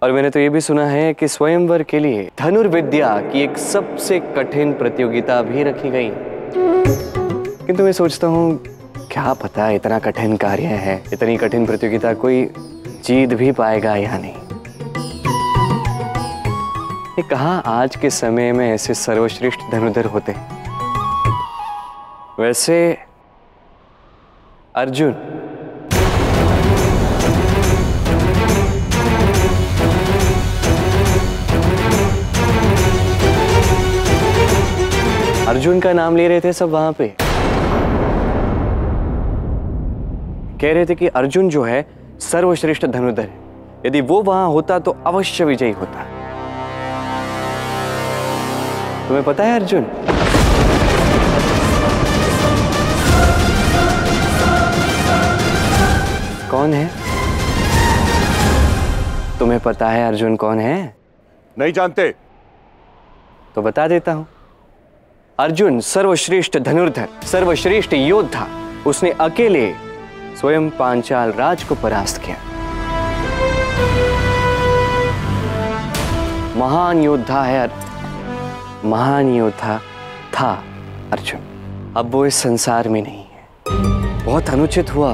और मैंने तो ये भी सुना है कि स्वयंवर के लिए धनुर्विद्या की एक सबसे कठिन प्रतियोगिता भी रखी गई। किंतु मैं सोचता हूँ क्या पता इतना कठिन कार्य है, इतनी कठिन प्रतियोगिता कोई जीत भी पाएगा या नहीं। ये कहाँ आज के समय में ऐसे सर्वश्रेष्ठ धनुर्धर होते हैं। वैसे अर्जुन का नाम ले रहे थे सब वहां पे, कह रहे थे कि अर्जुन जो है सर्वश्रेष्ठ धनुर्धर है, यदि वो वहां होता तो अवश्य विजयी होता। तुम्हें पता है अर्जुन? कौन है? तुम्हें पता है अर्जुन कौन है? नहीं जानते। तो बता देता हूं। अर्जुन सर्वश्रेष्ठ धनुर्धर, सर्वश्रेष्ठ योद्धा, उसने अकेले स्वयं पांचाल राज को परास्त किया। महान योद्धा है, महान योद्धा था अर्जुन। अब वो इस संसार में नहीं है। बहुत अनुचित हुआ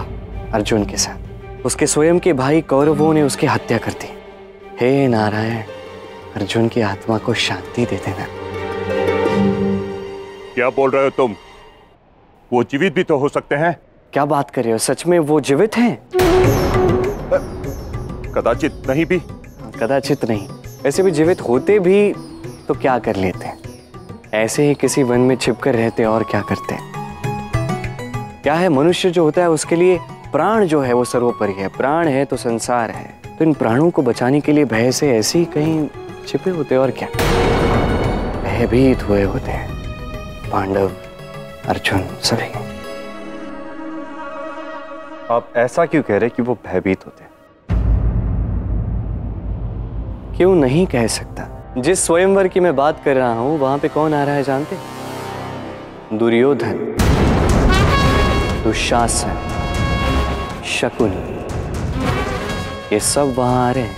अर्जुन के साथ। उसके स्वयं के भाई कौरवों ने उसकी हत्या कर दी। हे नारायण, अर्जुन की आत्मा को शांति दे देना। क्या बोल रहे हो तुम? वो जीवित भी तो हो सकते हैं। क्या बात कर रहे हो? सच में वो जीवित हैं? कदाचित नहीं भी। कदाचित नहीं, ऐसे भी जीवित होते भी तो क्या कर लेते? ऐसे ही किसी वन में छिपकर रहते और क्या करते? क्या है, मनुष्य जो होता है उसके लिए प्राण जो है वो सर्वोपरि है। प्राण है तो संसार है। तो इन प्राणों को बचाने के लिए भय से ऐसे ही कहीं छिपे होते और क्या, भयभीत हुए होते हैं पांडव, अर्जुन सभी। आप ऐसा क्यों कह रहे कि वो भयभीत होते? क्यों नहीं कह सकता। जिस स्वयंवर की मैं बात कर रहा हूं वहां पे कौन आ रहा है जानते? दुर्योधन, दुशासन, शकुनी, ये सब वहां आ रहे हैं।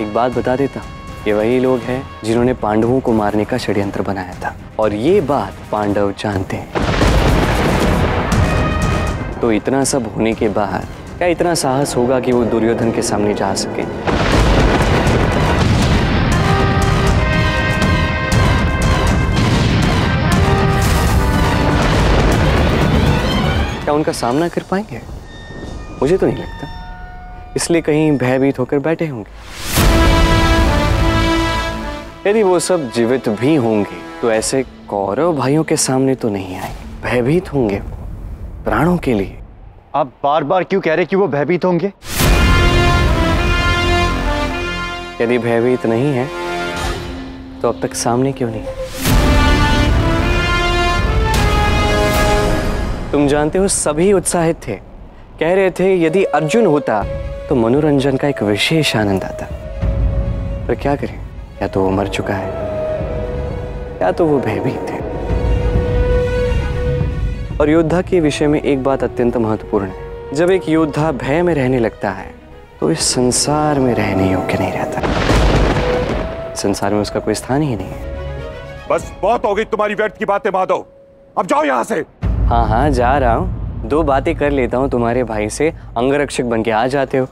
एक बात बता देता हूं, ये वही लोग हैं जिन्होंने पांडवों को मारने का षड्यंत्र बनाया था, और ये बात पांडव जानते हैं। तो इतना सब होने के बाद क्या इतना साहस होगा कि वो दुर्योधन के सामने जा सके? क्या उनका सामना कर पाएंगे? मुझे तो नहीं लगता। इसलिए कहीं भयभीत होकर बैठे होंगे। यदि वो सब जीवित भी होंगे तो ऐसे कौरव भाइयों के सामने तो नहीं आएंगे। भयभीत होंगे वो प्राणों के लिए। आप बार बार क्यों कह रहे कि वो भयभीत होंगे? यदि भयभीत नहीं है तो अब तक सामने क्यों नहीं? तुम जानते हो सभी उत्साहित थे, कह रहे थे यदि अर्जुन होता तो मनोरंजन का एक विशेष आनंद आता। पर क्या करें, या तो वो मर चुका है या तो वो भयभीत है। और योद्धा के विषय में एक बात अत्यंत महत्वपूर्ण है। जब एक योद्धा भय में रहने लगता है तो इस संसार में रहने योग्य नहीं रहता। संसार में उसका कोई स्थान ही नहीं है। बस बहुत हो गई तुम्हारी व्यर्थ की बातें माधव, अब जाओ यहां से। हाँ हाँ जा रहा हूँ, दो बातें कर लेता हूँ तुम्हारे भाई से। अंगरक्षक बन के आ जाते हो,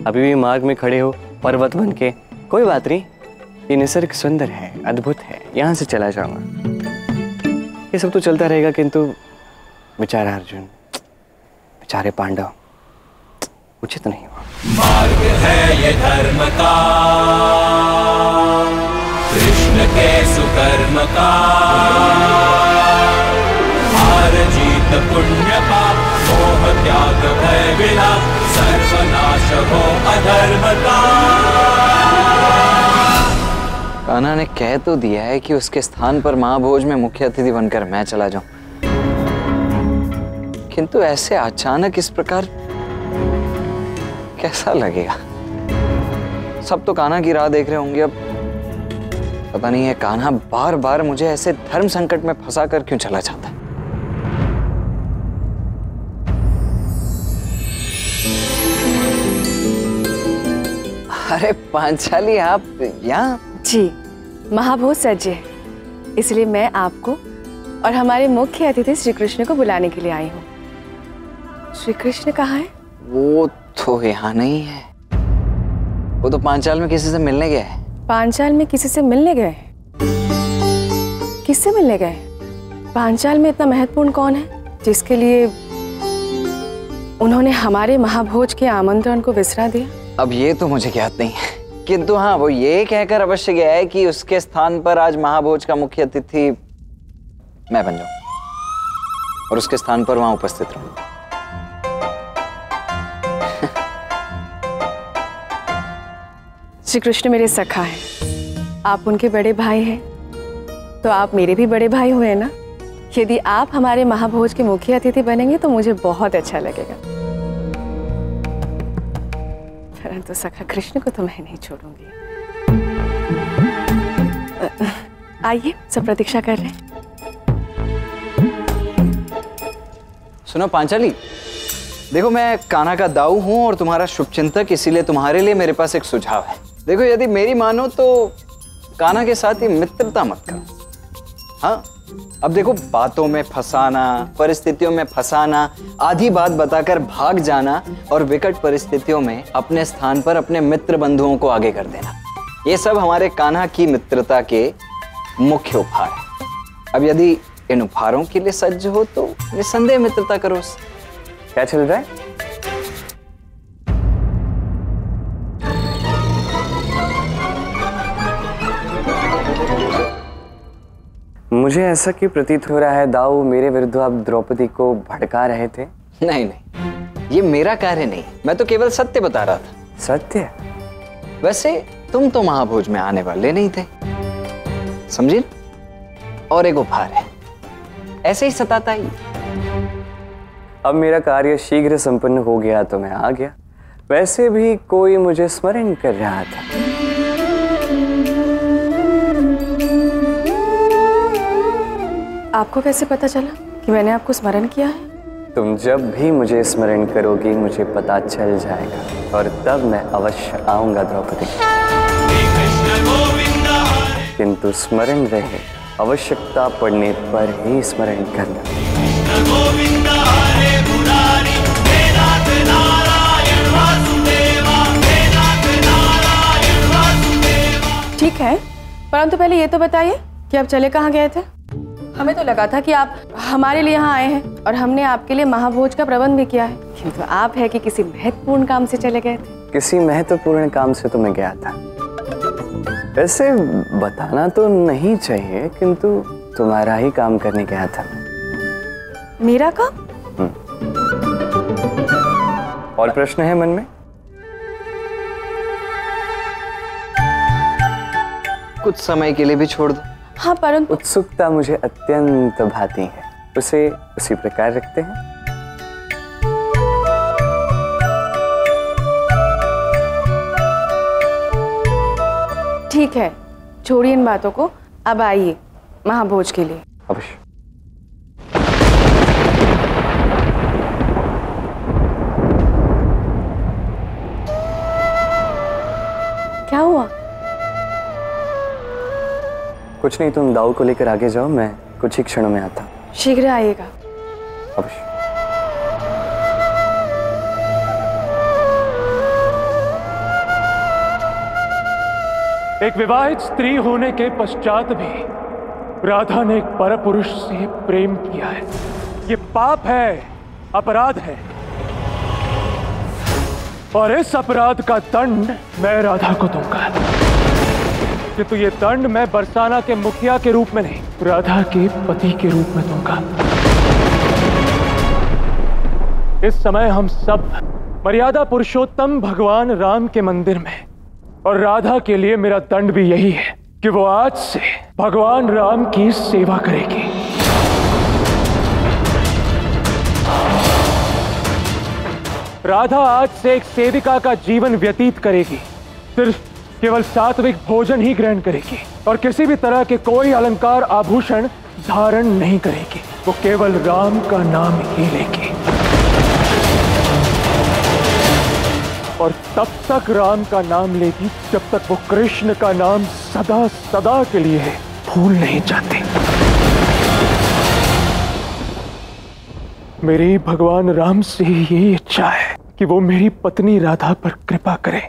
अभी भी मार्ग में खड़े हो पर्वत बन के। कोई बात नहीं, ये निसर्ग सुंदर है, अद्भुत है, यहाँ से चला जाऊंगा। ये सब तो चलता रहेगा, किंतु बेचारा अर्जुन, बेचारे पांडव, उचित नहीं हुआ। मार्ग है ये धर्म का, कृष्ण के सुकर्म का, हार जीत पुण्य पाप, मोह त्याग भय विलाप, सर्वनाश हो अधर्म का। कान्हा ने कह तो दिया है कि उसके स्थान पर महाभोज में मुख्य अतिथि बनकर मैं चला जाऊं, किंतु ऐसे अचानक इस प्रकार कैसा लगेगा? सब तो कान्हा की राह देख रहे होंगे। अब पता नहीं है कान्हा बार बार मुझे ऐसे धर्म संकट में फंसा कर क्यों चला जाता है। अरे पांचाली, आप यहाँ? जी, महाभोज सज्जे है, इसलिए मैं आपको और हमारे मुख्य अतिथि श्री कृष्ण को बुलाने के लिए आई हूँ। श्री कृष्ण कहाँ है? वो तो यहाँ नहीं है, वो तो पांचाल में किसी से मिलने गया है। पांचाल में किसी से मिलने गए? किससे मिलने गए? पांचाल में इतना महत्वपूर्ण कौन है जिसके लिए उन्होंने हमारे महाभोज के आमंत्रण को विसरा दिया? अब ये तो मुझे ज्ञात नहीं है, किंतु हाँ, वो ये कहकर अवश्य गया है कि उसके स्थान पर आज महाभोज का मुख्य अतिथि मैं बन जाऊं और उसके स्थान पर वहां उपस्थित रहूं। श्री कृष्ण मेरे सखा हैं, आप उनके बड़े भाई हैं, तो आप मेरे भी बड़े भाई हुए ना। यदि आप हमारे महाभोज के मुख्य अतिथि बनेंगे तो मुझे बहुत अच्छा लगेगा, परंतु सखा कृष्ण को तो मैं नहीं छोड़ूंगी। आइए, सब प्रतीक्षा कर रहे हैं। सुनो पांचाली, देखो मैं कान्हा का दाऊ हूं और तुम्हारा शुभचिंतक, इसीलिए तुम्हारे लिए मेरे पास एक सुझाव है। देखो, यदि मेरी मानो तो कान्हा के साथ ही मित्रता मत करो। हाँ, अब देखो, बातों में फंसाना, परिस्थितियों में फंसाना, आधी बात बताकर भाग जाना और विकट परिस्थितियों में अपने स्थान पर अपने मित्र बंधुओं को आगे कर देना, ये सब हमारे कान्हा की मित्रता के मुख्य उपहार है। अब यदि इन उपहारों के लिए सज्ज हो तो निसंदेह मित्रता करो उससे। क्या चल रहा है? मुझे ऐसा क्यों प्रतीत हो रहा है दाऊ, मेरे विरुद्ध आप द्रौपदी को भड़का रहे थे? नहीं नहीं, ये मेरा कार्य नहीं, मैं तो केवल सत्य बता रहा था। सत्य? वैसे तुम तो महाभोज में आने वाले नहीं थे, समझे? और एक उपहार है, ऐसे ही सताता ही। अब मेरा कार्य शीघ्र संपन्न हो गया तो मैं आ गया। वैसे भी कोई मुझे स्मरण कर रहा था। आपको कैसे पता चला कि मैंने आपको स्मरण किया है? तुम जब भी मुझे स्मरण करोगी मुझे पता चल जाएगा और तब मैं अवश्य आऊंगा द्रौपदी। किंतु स्मरण रहे, आवश्यकता पड़ने पर ही स्मरण करना। ठीक है, परंतु पहले ये तो बताइए कि आप चले कहाँ गए थे? हमें तो लगा था कि आप हमारे लिए यहाँ आए हैं और हमने आपके लिए महाभोज का प्रबंध भी किया है, किंतु आप है कि किसी महत्वपूर्ण काम से चले गए थे। किसी महत्वपूर्ण काम से तो मैं गया था। वैसे बताना तो नहीं चाहिए, किंतु तुम्हारा ही काम करने गया था। मेरा काम? और प्रश्न है मन में? कुछ समय के लिए भी छोड़ दो। हाँ, परंतु उत्सुकता मुझे अत्यंत भाती है, उसे उसी प्रकार रखते हैं। ठीक है, छोड़िए इन बातों को, अब आइए महाभोज के लिए। अवश्य। क्या हुआ? कुछ नहीं, तुम दाऊ को लेकर आगे जाओ, मैं कुछ ही क्षणों में आता हूं। शीघ्र आइएगा। अवश्य। एक विवाहित स्त्री होने के पश्चात भी राधा ने एक परपुरुष से प्रेम किया है। ये पाप है, अपराध है, और इस अपराध का दंड मैं राधा को दूंगा। किंतु ये दंड मैं बरसाना के मुखिया के रूप में नहीं, राधा के पति के रूप में दूंगा। इस समय हम सब मर्यादा पुरुषोत्तम भगवान राम के मंदिर में, और राधा के लिए मेरा दंड भी यही है कि वो आज से भगवान राम की सेवा करेगी। राधा आज से एक सेविका का जीवन व्यतीत करेगी, सिर्फ केवल सात्विक भोजन ही ग्रहण करेगी और किसी भी तरह के कोई अलंकार आभूषण धारण नहीं करेगी। वो केवल राम का नाम ही लेगी। और तब तक राम का नाम लेगी जब तक वो कृष्ण का नाम सदा सदा के लिए भूल नहीं जाती। मेरी भगवान राम से यही इच्छा है कि वो मेरी पत्नी राधा पर कृपा करे,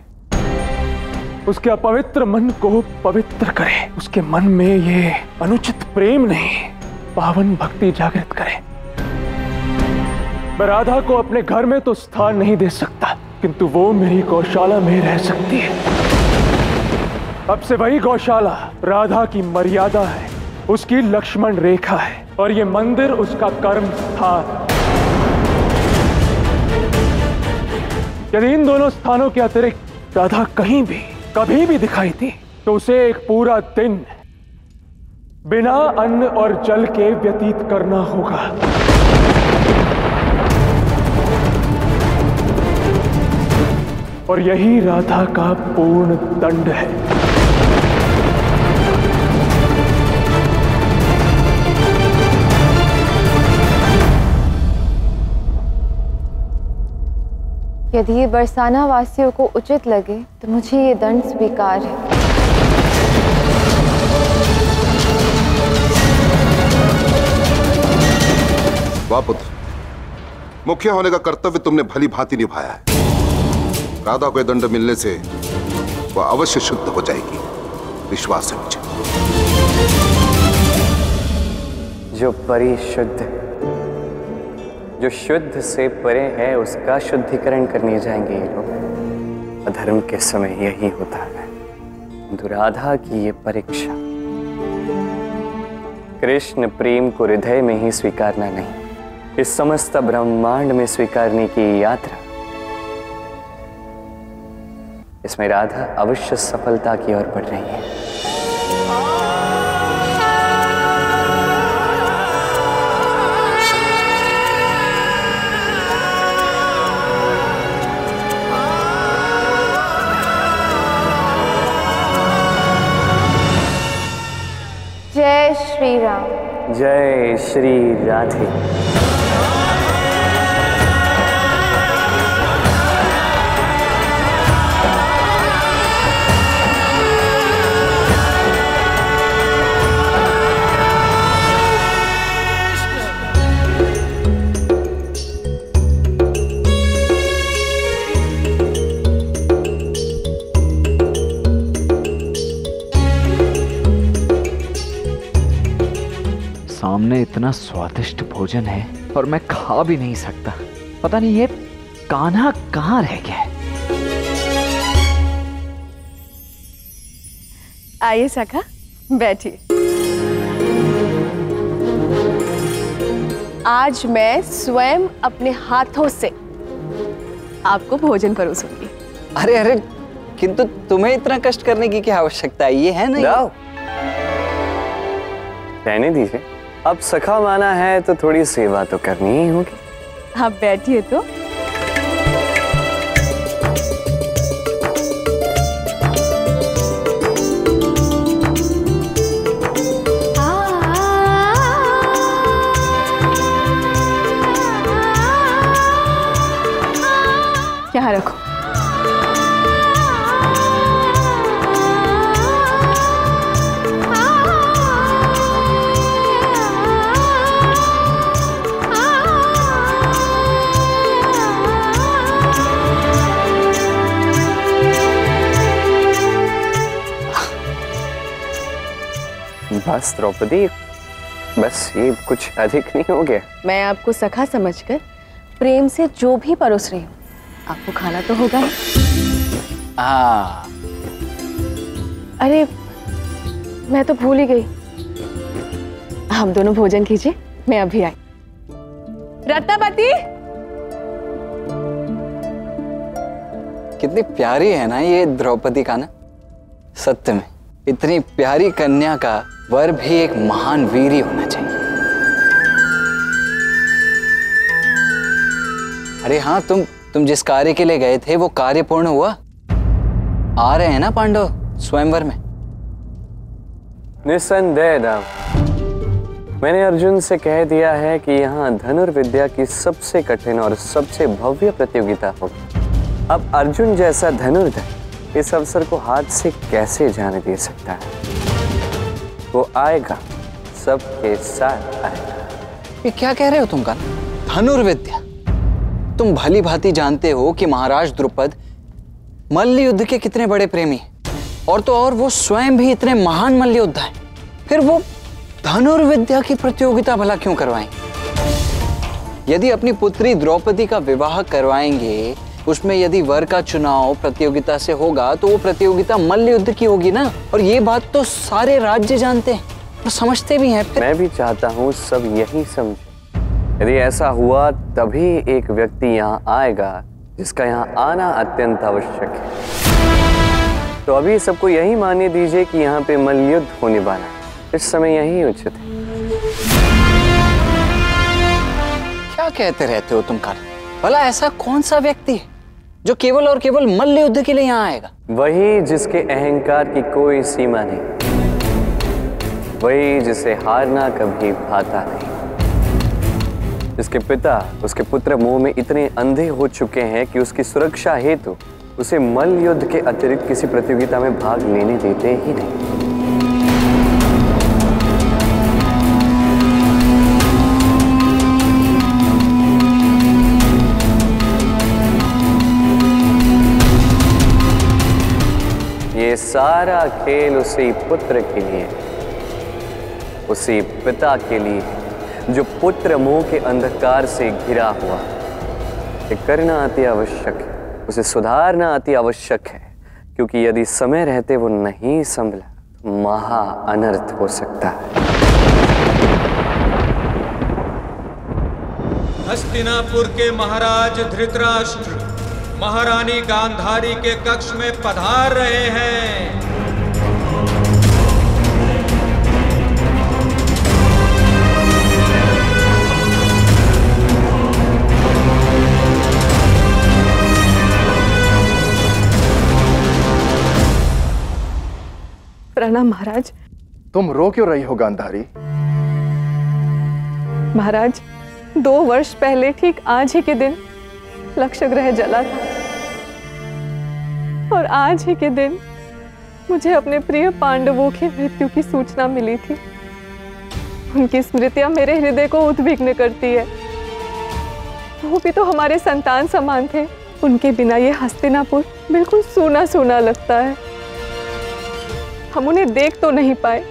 उसके अपवित्र मन को पवित्र करे, उसके मन में ये अनुचित प्रेम नहीं पावन भक्ति जागृत करे। मैं राधा को अपने घर में तो स्थान नहीं दे सकता, किंतु वो मेरी गौशाला में रह सकती है। अब से वही गौशाला राधा की मर्यादा है, उसकी लक्ष्मण रेखा है, और ये मंदिर उसका कर्म स्थान। यदि इन दोनों स्थानों के अतिरिक्त राधा कहीं भी कभी भी दिखाई दी तो उसे एक पूरा दिन बिना अन्न और जल के व्यतीत करना होगा। और यही राधा का पूर्ण दंड है। यदि ये बरसाना वासियों को उचित लगे तो मुझे ये दंड स्वीकार है। वाह पुत्र, मुखिया होने का कर्तव्य तुमने भली भांति निभाया है। राधा को दंड मिलने से वह अवश्य शुद्ध हो जाएगी, विश्वास है मुझे। जो परिशुद्ध, जो शुद्ध से परे है, उसका शुद्धिकरण करने जाएंगे ये लोग। अधर्म के समय यही होता है। राधा की ये परीक्षा, कृष्ण प्रेम को हृदय में ही स्वीकारना नहीं, इस समस्त ब्रह्मांड में स्वीकारने की यात्रा, इसमें राधा अवश्य सफलता की ओर बढ़ रही है। जय श्री राम। जय श्री राधे। सामने इतना स्वादिष्ट भोजन है और मैं खा भी नहीं सकता। पता नहीं ये कान्हा कहाँ रह गया है। आइए सखा, बैठिए। आज मैं स्वयं अपने हाथों से आपको भोजन परोसूंगी। अरे अरे, किंतु तुम्हें इतना कष्ट करने की क्या आवश्यकता है? ये है नहीं। रहने दीजिए, अब सखा माना है तो थोड़ी सेवा तो करनी ही होगी। आप बैठिए तो। यहाँ रखो। बस द्रौपदी, बस ये कुछ अधिक नहीं हो गया? मैं आपको सखा समझकर प्रेम से जो भी परोस रही हूँ, आपको खाना तो होगा ही। अरे मैं तो भूल ही गई, हम दोनों भोजन कीजिए, मैं अभी आई। रत्नापति, कितनी प्यारी है ना ये द्रौपदी का ना। सत्य में इतनी प्यारी कन्या का वर भी एक महान वीर ही होना चाहिए। अरे हाँ, तुम जिस कार्य के लिए गए थे वो कार्य पूर्ण हुआ? आ रहे हैं ना पांडव स्वयंवर में? निस्संदेह राम, मैंने अर्जुन से कह दिया है कि यहाँ धनुर्विद्या की सबसे कठिन और सबसे भव्य प्रतियोगिता होगी। अब अर्जुन जैसा धनुर्धर इस अवसर को हाथ से कैसे जाने दे सकता है। वो आएगा, सबके साथ आएगा। ये क्या कह रहे हो तुम का? धनुर्विद्या? तुम भली भांति जानते हो कि महाराज द्रुपद मल्ल युद्ध के कितने बड़े प्रेमी हैं, और तो और वो स्वयं भी इतने महान मल्ल योद्धा हैं। फिर वो धनुर्विद्या की प्रतियोगिता भला क्यों करवाएंगे? यदि अपनी पुत्री द्रौपदी का विवाह करवाएंगे, उसमें यदि वर का चुनाव प्रतियोगिता से होगा तो वो प्रतियोगिता मल्ल युद्ध की होगी ना। और ये बात तो सारे राज्य जानते हैं और समझते भी हैं। मैं भी चाहता हूँ सब यही समझे। यदि ऐसा हुआ तभी एक व्यक्ति यहाँ आएगा जिसका यहाँ आना अत्यंत आवश्यक है। तो अभी सबको यही मानने दीजिए कि यहाँ पे मल्ल युद्ध होने वाला है। इस समय यही उचित है। क्या कहते रहते हो तुम काल? भला ऐसा कौन सा व्यक्ति है जो केवल और केवल मल्ल युद्ध के लिए यहाँ आएगा? वही जिसके अहंकार की कोई सीमा नहीं, वही जिसे हारना कभी भाता नहीं, जिसके पिता उसके पुत्र मोह में इतने अंधे हो चुके हैं कि उसकी सुरक्षा हेतु उसे मल्ल युद्ध के अतिरिक्त किसी प्रतियोगिता में भाग लेने देते ही नहीं। ये सारा खेल उसी पुत्र के लिए, उसी पिता के लिए जो पुत्र मोह के अंधकार से घिरा हुआ। ये करना अति आवश्यक है, उसे सुधारना अति आवश्यक है, क्योंकि यदि समय रहते वो नहीं संभला तो महा अनर्थ हो सकता है। हस्तिनापुर के महाराज धृतराष्ट्र महारानी गांधारी के कक्ष में पधार रहे हैं। प्रणाम महाराज। तुम रो क्यों रही हो गांधारी? महाराज, 2 वर्ष पहले ठीक आज ही के दिन लक्ष्य ग्रह जला था, और आज ही के दिन मुझे अपने प्रिय पांडवों की मृत्यु की सूचना मिली थी। उनकी स्मृतियां मेरे हृदय को उद्विग्न करती है। वो भी तो हमारे संतान समान थे। उनके बिना ये हस्तिनापुर बिल्कुल सूना सूना लगता है। हम उन्हें देख तो नहीं पाए,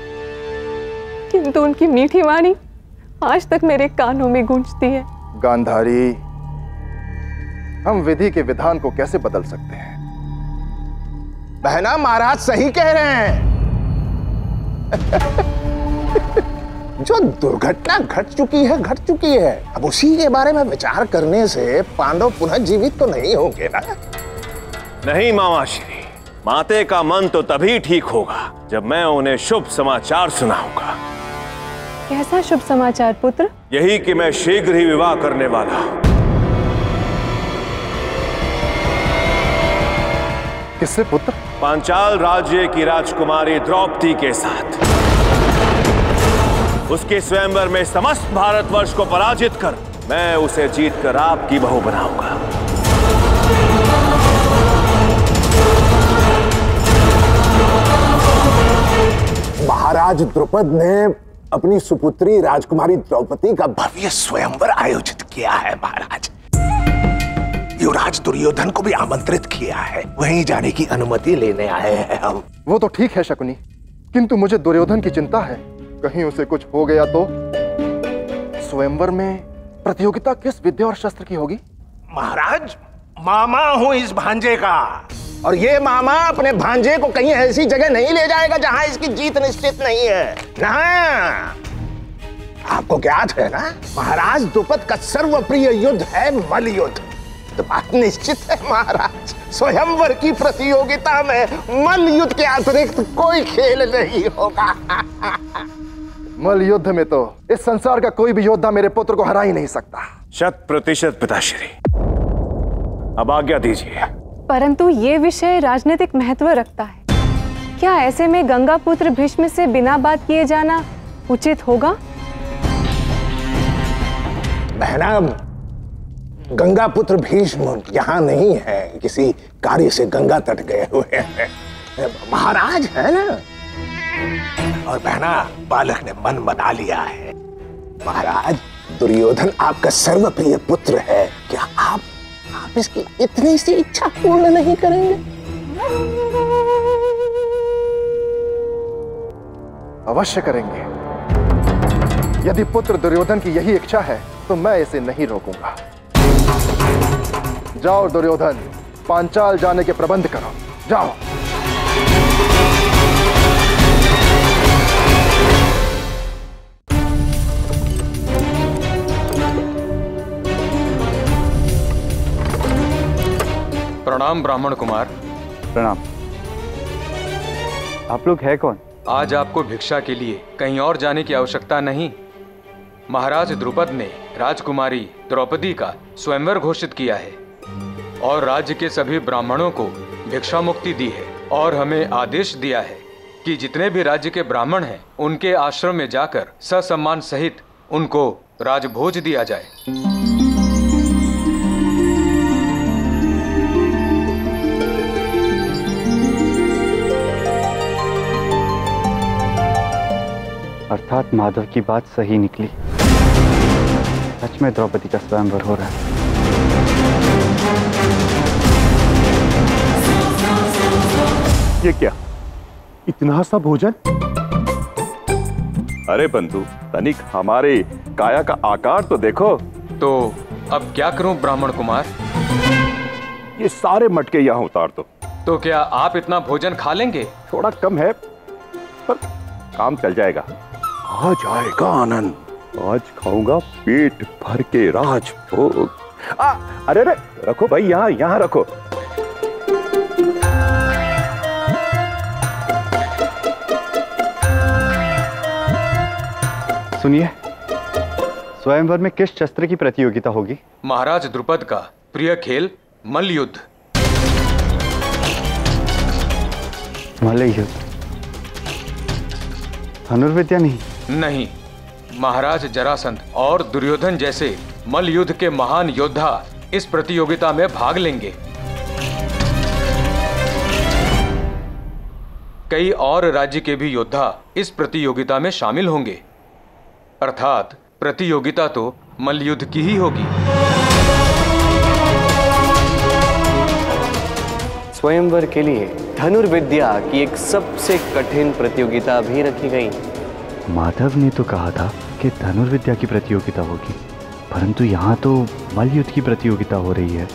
किंतु उनकी मीठी वाणी आज तक मेरे कानों में गूंजती है। गांधारी, हम विधि के विधान को कैसे बदल सकते हैं? बहना, महाराज सही कह रहे हैं। जो दुर्घटना घट चुकी है। अब उसी के बारे में विचार करने से पांडव पुनः जीवित तो नहीं होंगे ना? नहीं मामाश्री, माते का मन तो तभी ठीक होगा जब मैं उन्हें शुभ समाचार सुनाऊंगा। कैसा शुभ समाचार पुत्र? यही कि मैं शीघ्र ही विवाह करने वाला हूं। किससे पुत्र? पांचाल राज्य की राजकुमारी द्रौपदी के साथ। उसके स्वयंवर में समस्त भारतवर्ष को पराजित कर मैं उसे जीतकर आपकी बहू बनाऊंगा। महाराज द्रुपद ने अपनी सुपुत्री राजकुमारी द्रौपदी का भव्य स्वयंवर आयोजित किया है। महाराज, युवराज दुर्योधन को भी आमंत्रित किया है। वहीं जाने की अनुमति लेने आए हैं हम। वो तो ठीक है शकुनी, किंतु मुझे दुर्योधन की चिंता है। कहीं उसे कुछ हो गया तो? स्वयंवर में प्रतियोगिता किस विद्या और शस्त्र की होगी? महाराज, मामा हूं इस भांजे का, और ये मामा अपने भांजे को कहीं ऐसी जगह नहीं ले जाएगा जहां इसकी जीत निश्चित नहीं है ना। आपको ज्ञात है ना, महाराज द्रुपद का सर्वप्रिय युद्ध है मल्ल युद्ध। तो बात निश्चित है महाराज, स्वयंवर की प्रतियोगिता में मल्ल युद्ध के अतिरिक्त कोई खेल नहीं होगा। मल्ल युद्ध में तो इस संसार का कोई भी योद्धा मेरे पुत्र को हरा ही नहीं सकता। 100% पिताश्री, अब आज्ञा दीजिए। परंतु ये विषय राजनीतिक महत्व रखता है। क्या ऐसे में गंगा पुत्र भीष्म से बिना बात किए जाना उचित होगा? बहना, गंगा पुत्र भीष्म यहाँ नहीं है, किसी कार्य से गंगा तट गए हुए हैं। महाराज है ना, और बहना बालक ने मन बना लिया है। महाराज, दुर्योधन आपका सर्वप्रिय पुत्र है, क्या आप इसकी इतनी सी इच्छा पूर्ण नहीं करेंगे? अवश्य करेंगे। यदि पुत्र दुर्योधन की यही इच्छा है तो मैं इसे नहीं रोकूंगा। जाओ दुर्योधन, पांचाल जाने के प्रबंध करो, जाओ। प्रणाम ब्राह्मण कुमार। प्रणाम। आप लोग हैं कौन? आज आपको भिक्षा के लिए कहीं और जाने की आवश्यकता नहीं। महाराज द्रुपद ने राजकुमारी द्रौपदी का स्वयंवर घोषित किया है और राज्य के सभी ब्राह्मणों को भिक्षा मुक्ति दी है, और हमें आदेश दिया है कि जितने भी राज्य के ब्राह्मण हैं उनके आश्रम में जाकर ससम्मान सहित उनको राजभोज दिया जाए। अर्थात माधव की बात सही निकली, सच में द्रौपदी का स्वयंवर हो रहा है। ये क्या, इतना सा भोजन? अरे बंधु, तनिक हमारे काया का आकार तो देखो। तो अब क्या करूं ब्राह्मण कुमार? ये सारे मटके यहाँ उतार दो। तो क्या आप इतना भोजन खा लेंगे? थोड़ा कम है पर काम चल जाएगा। आ जाएगा आनंद, आज खाऊंगा पेट भर के राजभोग। अरे अरे रखो भाई, यहाँ रखो। सुनिए, स्वयंवर में किस शस्त्र की प्रतियोगिता होगी? महाराज द्रुपद का प्रिय खेल मल्लयुद्ध। मल्लयुद्ध? धनुर्विद्या नहीं? नहीं, महाराज जरासंध और दुर्योधन जैसे मल्लयुद्ध के महान योद्धा इस प्रतियोगिता में भाग लेंगे। कई और राज्य के भी योद्धा इस प्रतियोगिता में शामिल होंगे, अर्थात प्रतियोगिता तो मल्लयुद्ध की ही होगी। स्वयंवर के लिए धनुर्विद्या की एक सबसे कठिन प्रतियोगिता भी रखी गई। माधव ने तो कहा था कि धनुर्विद्या की प्रतियोगिता होगी, परंतु यहाँ तो मल्लयुद्ध की प्रतियोगिता हो रही है।